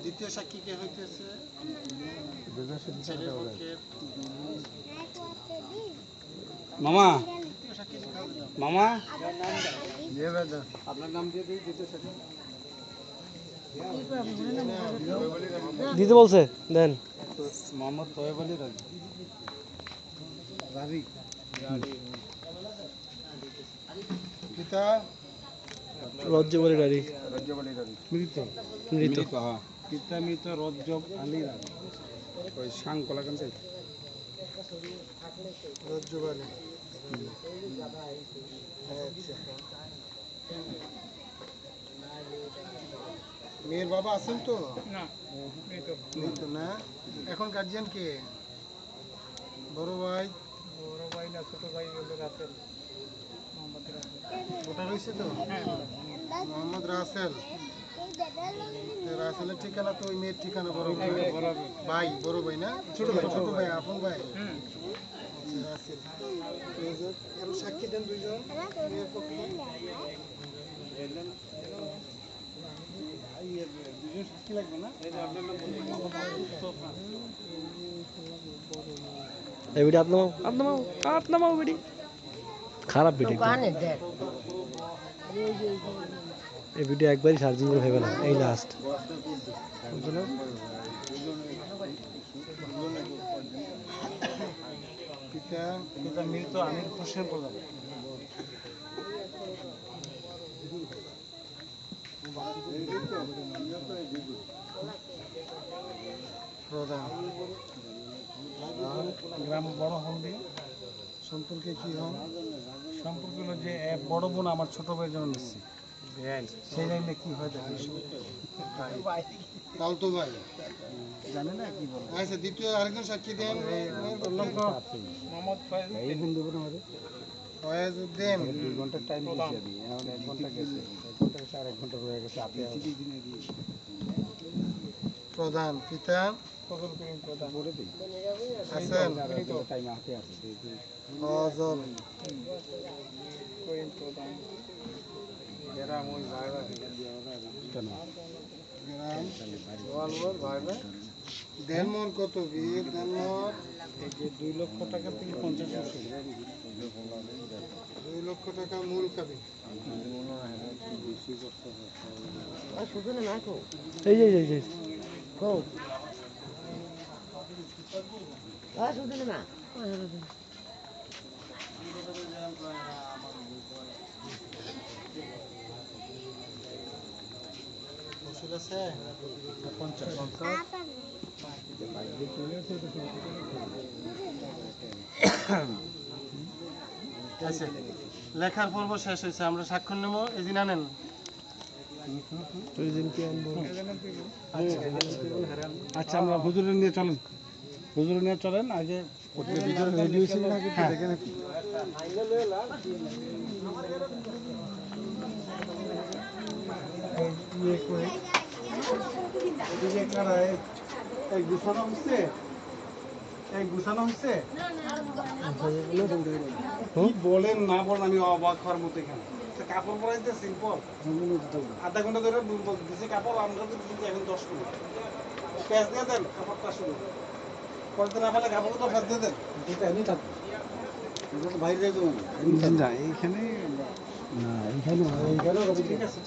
দ্বিতীয় সাক্ষী কে হইতেছে? মামা মামা আপনার নাম দিয়ে দিই দ্বিতীয় সাক্ষী। দিতে বলছে দেন। মোহাম্মদ তোয়েব আলী রাজি। পিতা রজ্জব আলী রানী। মৃত মৃত। পিতা মৃত রজ্জব আলী রানী। ওই সাং কলাকান থেকে রজ্জব আলী। মেয়ের বাবা আছেন তো? না, মৃত না। এখন গার্জিয়ান কে? বড় ভাই না ছোট ভাই রাসেল। ওটা রয়েছে তো মোহাম্মদ রাসেল। রাসেলের ঠিকানা তো ওই মেয়ের ঠিকানা বড় ভাই, বড় ভাই না ছোট ভাই আপন ভাই রাসেল। আরো সাক্ষী দেন দুইজন মেয়ের পক্ষে। দুজন সাক্ষী লাগবে না? এই ভিডিও আপনার ভিডিও খারাপ ভিডিও। এই ভিডিও একবারই সার্জিং হবে না, এই লাস্ট। পিতা মৃত আমির হোসেন প্রধান। গ্রাম বড় হলদি। সম্পর্কে কি হন? সম্পর্ক হলো যে বড় বোন আমার ছোট ভাইয়ের জন্য নিচ্ছি, সেই লাইনে কি হয় তালতো ভাই জানে না কি বলে। আচ্ছা দ্বিতীয় আরেকজন সাক্ষী দেন। বললাম তো মোহাম্মদ ফয়েজউদ্দিন। 2 ঘন্টার টাইম দিয়েছি আমি, এখন 1 ঘন্টা গেছে, 1 ঘন্টা গেছে আর 1 ঘন্টা রয়ে গেছে। আপনি প্রধান। পিতা ফজল করিম প্রধান। করে দিই আছেন টাইম আছে ফজল করিম প্রধান। গ্রাম ওই ভাইরা কেন গ্রাম দেনমোহর কত? বীর দেনমোহর এই যে 2 লক্ষ টাকা থেকে 50 বছর। 2 লক্ষ টাকা মূল কাবি। এই যে না আছে 50। আচ্ছা লেখার পর্ব শেষ হয়েছে, আমরা স্বাক্ষর নেব। এই দিন আনেন। আচ্ছা আমরা হুজুরের নিয়ে চলেন, হুজুরের নিয়ে চলেন। আগে ভিতরে রেডি হয়েছে কিনা আগে দেখে নাকি। গুছানো হচ্ছে, গুছানো হচ্ছে। কি বলেন না বলেন আমি অবাক হওয়ার মতো। এখানে কাপড় পরাইতে সিম্পল, আধা ঘন্টা ধরে দিচ্ছে কাপড়, আমরা তো এখন 10 মিনিট প্যাঁচ দিয়ে দেন কাপড়টা শুরু করতে না পারলে কাপড় তো প্যাঁচ দিয়ে দেন। এটা এমনি থাকবে বাইরে এইখানে না, এইখানে ঠিক আছে।